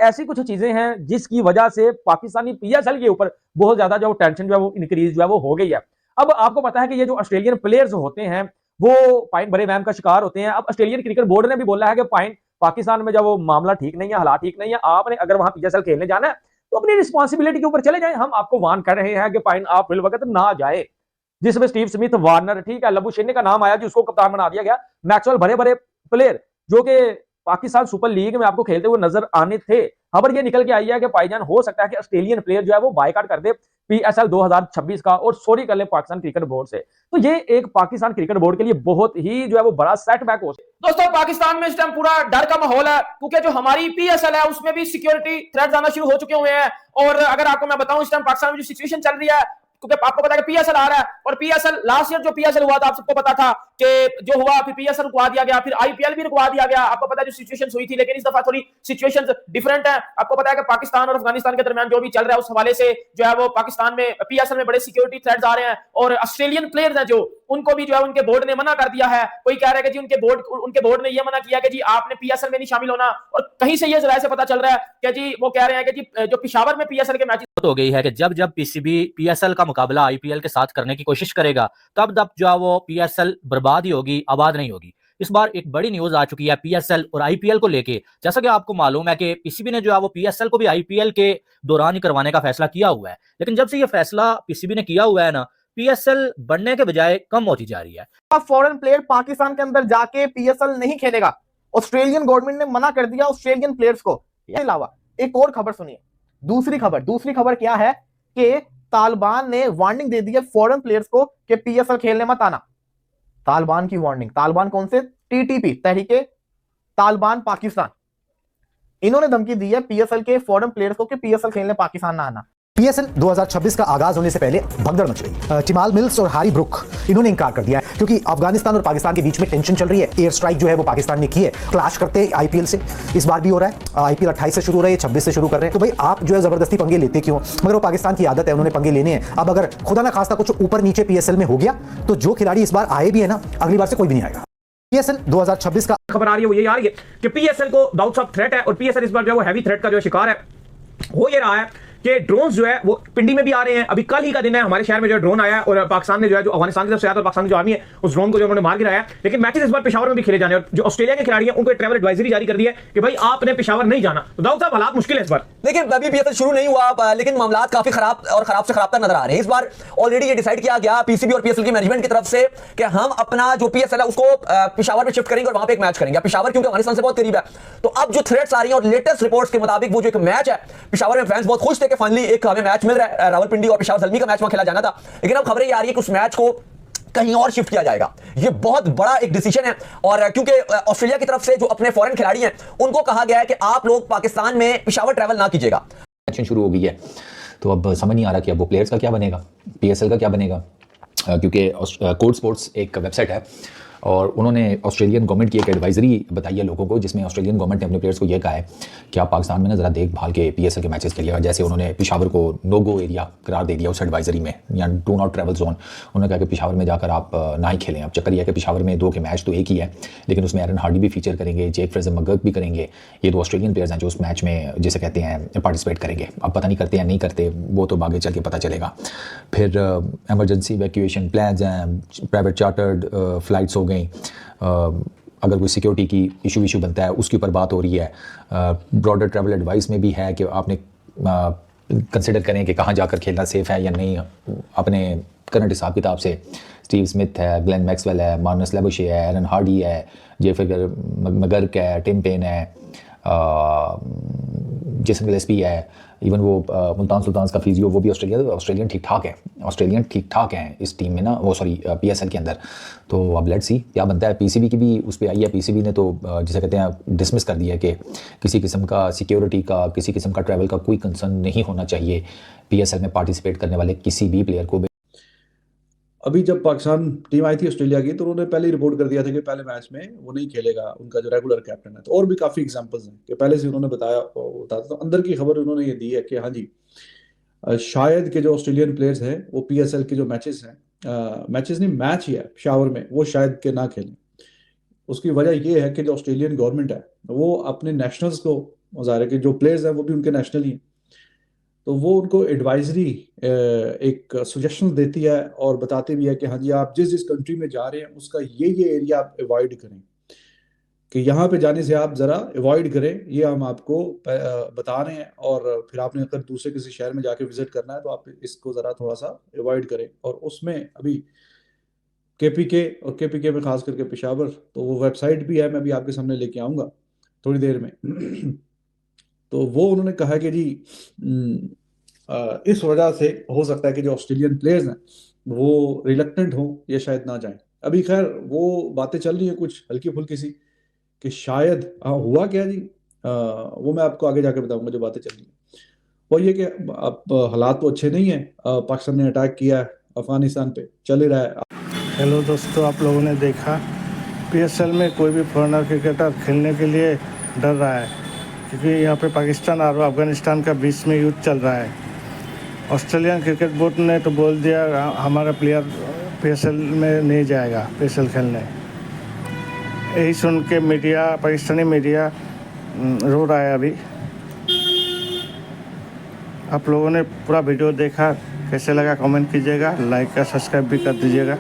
ऐसी कुछ चीजें हैं जिसकी वजह से पाकिस्तानी पीएसएल के ऊपर बहुत ज्यादा जो टेंशन जो है वो इंक्रीज जो है वो हो गई है। अब आपको पता है कि ये जो ऑस्ट्रेलियन प्लेयर्स होते हैं वो पाइन बड़े वहम का शिकार होते हैं। अब ऑस्ट्रेलियन क्रिकेट बोर्ड ने भी बोला है कि पाइन पाकिस्तान में जब वो मामला ठीक नहीं है, हालात ठीक नहीं है, आपने अगर वहां पीएसएल खेलने जाना है तो अपनी रिस्पॉन्सिबिलिटी के ऊपर चले जाए। हम आपको वार्न कर रहे हैं कि पाइन आप फिल वक्त ना जाए। जिसमें स्टीव स्मिथ, वार्नर, ठीक है, लबू शेने का नाम आया कि उसको कप्तान बना दिया गया। मैक्सवेल, बड़े बड़े प्लेयर जो कि पाकिस्तान सुपर लीग में आपको खेलते हुए नजर आने थे। खबर ये निकल के आई है कि भाईजान हो सकता है कि ऑस्ट्रेलियन प्लेयर जो है वो बायकॉट कर दे पीएसएल 2026 का और सॉरी कर ले पाकिस्तान क्रिकेट बोर्ड से। तो ये एक पाकिस्तान क्रिकेट बोर्ड के लिए बहुत ही जो है वो बड़ा सेटबैक हो सकता है। दोस्तों, पाकिस्तान में इस टाइम पूरा डर का माहौल है क्योंकि जो हमारी पीएसएल है उसमें भी सिक्योरिटी थ्रेट्स आना शुरू हो चुके हुए हैं। और अगर आपको मैं बताऊं, इस टाइम पाकिस्तान में जो सिचुएशन चल रही है, क्योंकि आपको पता है कि पीएसएल आ रहा है और पीएसएल लास्ट ईयर जो पीएसएल हुआ था आप सबको पता था कि जो हुआ, फिर पीएसएल रुकवा दिया गया, फिर आईपीएल भी रुकवा दिया गया। आपको पता है जो सिचुएशन हुई थी, लेकिन इस दफा थोड़ी सिचुएशन डिफरेंट है। आपको पता है कि पाकिस्तान और अफगानिस्तान के दरमियान जो भी चल रहा है उस हवाले से जो है वो पाकिस्तान में पीएसएल में बड़े सिक्योरिटी थ्रेट्स आ रहे हैं और ऑस्ट्रेलियन प्लेयर्स हैं जो उनको भी जो है उनके बोर्ड ने मना कर दिया है। कोई कह रहा है कि जी उनके बोर्ड ने यह मना किया कि जी आपने पीएसएल में नहीं शामिल होना। और कहीं से ये जरा से पता चल रहा है कि जी वो कह रहे हैं कि जी जो पेशावर में पीएसएल के मैच हो गई है कि जब जब पीसीबी पीएसएल का मुकाबला आईपीएल के साथ करने की कोशिश करेगा तब तब जो है वो पीएसएल बर्बाद ही होगी, आबाद नहीं होगी। इस बार एक बड़ी न्यूज आ चुकी है पीएसएल और आईपीएल को लेके। जैसा कि आपको मालूम है कि पीसीबी ने जो है वो पीएसएल को भी आईपीएल के दौरान ही करवाने का फैसला किया हुआ है, लेकिन जब से ये फैसला पीसीबी ने किया हुआ है ना, पीएसएल बढ़ने के बजाय कम होती जा रही है। फॉरेन प्लेयर पाकिस्तान के अंदर जाके पीएसएल नहीं खेलेगा। ऑस्ट्रेलियन गवर्नमेंट ने मना कर दिया ऑस्ट्रेलियन प्लेयर्स को। इसके अलावा एक और खबर सुनिए, दूसरी खबर क्या है कि तालिबान ने वार्निंग दे दी है फॉरेन प्लेयर्स को कि पीएसएल खेलने मत आना। तालिबान की वार्निंग, तालिबान कौन से? टीटीपी, तहरीके तालिबान पाकिस्तान। इन्होंने धमकी दी है पीएसएल के फॉरेन प्लेयर्स को कि पीएसएल खेलने पाकिस्तान ना आना। पीएसएल 2026 का आगाज होने से पहले भगदड़ मच गई। टिमाल मिल्स और हारी ब्रुक इन्होंने इंकार कर दिया है क्योंकि अफगानिस्तान और पाकिस्तान के बीच में टेंशन चल रही है। एयर स्ट्राइक जो है वो पाकिस्तान ने की है, क्लैश करते आईपीएल से। इस बार भी हो रहा है। आईपीएल 28 से शुरू हो रहा है, 26 से शुरू कर रहे हैं। तो भाई आप जो है जबरदस्ती पंगे लेते क्यों? मगर वो पाकिस्तान की आदत है, उन्होंने पंगे लेने हैं। अब अगर खुदा ना खास्ता कुछ ऊपर नीचे पीएसएल में हो गया तो जो खिलाड़ी इस बार आए भी है ना, अगली बार से कोई भी नहीं आएगा। पीएसएल 2026 का खबर आ रही है वो ये आ रही है कि पीएसएल को डाउट्स ऑफ थ्रेट है और पीएसएल इस बार जो है वो हैवी थ्रेट का जो शिकार है। हो ये रहा है कि ड्रोन जो है वो पिंडी में भी आ रहे हैं। अभी कल ही का दिन है, हमारे शहर में जो ड्रोन आया और पाकिस्तान ने जो है जो अफगानिस्तान की तरफ से आया था, पाकिस्तान की जो आर्मी है उस ड्रोन को जो उन्होंने मार गिराया। लेकिन मैचेस इस बार पेशावर में भी खेले जाने और जो ऑस्ट्रेलिया के खिलाड़ी हैं उनको ट्रैवल एडवाइजरी जारी कर दी है कि भाई आपने पेशावर नहीं जाना। तो दाऊद साहब हालात मुश्किल है इस बार। लेकिन अभी पीएसएल शुरू नहीं हुआ, लेकिन मामला काफी खराब और खराब से खराब नजर आ रहे हैं। इस बार ऑलरेडी ये डिसाइड किया गया पीसीबी और पीएसएल की मैनेजमेंट की तरफ से कि हम अपना जो पीएसएल है उसको पेशावर में शिफ्ट करेंगे और वहां पे एक मैच करेंगे। पेशावर क्योंकि अफगानिस्तान से बहुत करीब है, तो अब जो थ्रेट्स आ रही हैं और लेटेस्ट रिपोर्ट्स के मुताबिक वो जो एक मैच है पेशावर में, फैंस बहुत खुश थे कि फाइनली एक हमें मैच मिल रहा है। रावलपिंडी और पेशावर जल्मी का मैच वहां खेला जाना था, लेकिन अब खबरें ये आ रही है कि उस मैच को कहीं और शिफ्ट किया जाएगा। ये बहुत बड़ा एक डिसीजन है और क्योंकि ऑस्ट्रेलिया की तरफ से जो अपने फॉरेन खिलाड़ी हैं उनको कहा गया है कि आप लोग पाकिस्तान में पेशावर ट्रैवल ना कीजिएगा। एक्शन शुरू हो गई है, तो अब समझ नहीं आ रहा कि अब वो प्लेयर्स का क्या बनेगा, पीएसएल का क्या बनेगा। क्योंकि कोड स्पोर्ट्स एक वेबसाइट है और उन्होंने ऑस्ट्रेलियन गवर्नमेंट की एक एडवाइजरी बताई है लोगों को, जिसमें ऑस्ट्रेलियन गवर्नमेंट ने अपने प्लेयर्स को यह कहा है कि आप पाकिस्तान में ना ज़रा देखभाल के पीएसएल के मैचेस खेलिएगा। जैसे उन्होंने पेशावर को नो गो एरिया करार दे दिया उस एडवाइजरी में, या डू नॉट ट्रैवल जोन। उन्होंने कहा कि पेशावर में जाकर आप ना ही खेलें। अब चक्कर यह है कि पेशावर में 2 के मैच तो एक ही है, लेकिन उसमें एरन हार्डी भी फीचर करेंगे, जेक फ्रेजर मगर्क भी करेंगे। ये 2 ऑस्ट्रेलियन प्लेयर्स हैं जो उस मैच में जिसे कहते हैं पार्टिसिपेट करेंगे। अब पता नहीं करते या नहीं करते, वो तो आगे चल के पता चलेगा। फिर एमरजेंसी इवैक्यूएशन प्लान्स हैं, प्राइवेट चार्टर्ड फ्लाइट्स हो गई। अगर कोई सिक्योरिटी की इशू बनता है उसके ऊपर बात हो रही है। ब्रॉडर ट्रैवल एडवाइस में भी है कि आपने कंसिडर करें कि कहाँ जाकर खेलना सेफ़ है या नहीं। अपने करंट हिसाब किताब से स्टीव स्मिथ है, ग्लेन मैक्सवेल है, मार्नस लेबुशे है, एरन हार्डी है, जेफर मगर्क है, टिम पेन है, जेसन गिलेस्पी है, इवन वो मुल्तान सुल्तान का फिजियो वो भी ऑस्ट्रेलियन ठीक ठाक हैं इस टीम में ना, वो सॉरी पीएसएल के अंदर। तो अब लेट्स सी क्या बनता है। पीसीबी की भी उस पर आई है, पीसीबी ने तो जिसे कहते हैं डिसमिस कर दिया कि किसी किस्म का सिक्योरिटी का, किसी किस्म का ट्रैवल का कोई कंसर्न नहीं होना चाहिए पीएसएल में पार्टिसिपेट करने वाले किसी भी प्लेयर को। अभी जब पाकिस्तान टीम आई थी ऑस्ट्रेलिया की, तो उन्होंने पहले ही रिपोर्ट कर दिया था कि पहले मैच में वो नहीं खेलेगा, उनका जो रेगुलर कैप्टन है। तो और भी काफ़ी एग्जांपल्स हैं कि पहले से उन्होंने बताया होता था। तो अंदर की खबर उन्होंने ये दी है कि हाँ जी, शायद के जो ऑस्ट्रेलियन प्लेयर्स हैं वो पीएसएल के जो मैचेस हैं, मैचेस नहीं मैच ही है पेशावर में, वो शायद के ना खेलें। उसकी वजह ये है कि जो ऑस्ट्रेलियन गवर्नमेंट है वो अपने नेशनल्स को ज़ाहिर है कि जो प्लेयर्स हैं वो भी उनके नेशनल ही हैं, तो वो उनको एडवाइजरी एक सजेशन देती है और बताती भी है कि हाँ जी आप जिस जिस कंट्री में जा रहे हैं उसका ये एरिया आप अवॉइड करें, कि यहाँ पे जाने से आप ज़रा अवॉइड करें, ये हम आपको बता रहे हैं। और फिर आपने अगर दूसरे किसी शहर में जाके विजिट करना है तो आप इसको ज़रा थोड़ा सा अवॉइड करें। और उसमें अभी केपीके और केपीके में खास करके पेशावर, तो वो वेबसाइट भी है, मैं भी आपके सामने लेके आऊँगा थोड़ी देर में। तो वो उन्होंने कहा कि जी इस वजह से हो सकता है कि जो ऑस्ट्रेलियन प्लेयर्स हैं वो रिलक्टेंट हों या शायद ना जाएं। अभी खैर वो बातें चल रही हैं कुछ हल्की फुल्की सी कि शायद हुआ क्या जी, वो मैं आपको आगे जाके बताऊंगा जो बातें चल रही हैं। वो ये कि अब हालात तो अच्छे नहीं है, पाकिस्तान ने अटैक किया है अफगानिस्तान पे, चल ही रहा है। हेलो दोस्तों, आप लोगों ने देखा पीएसएल में कोई भी फॉरेनर क्रिकेटर खेलने के लिए डर रहा है, क्योंकि यहाँ पे पाकिस्तान और अफगानिस्तान का बीच में युद्ध चल रहा है। ऑस्ट्रेलियन क्रिकेट बोर्ड ने तो बोल दिया हमारा प्लेयर पीएसएल में नहीं जाएगा पीएसएल खेलने। यही सुन के मीडिया, पाकिस्तानी मीडिया रो रहा है अभी। आप लोगों ने पूरा वीडियो देखा, कैसे लगा कमेंट कीजिएगा, लाइक का सब्सक्राइब भी कर दीजिएगा।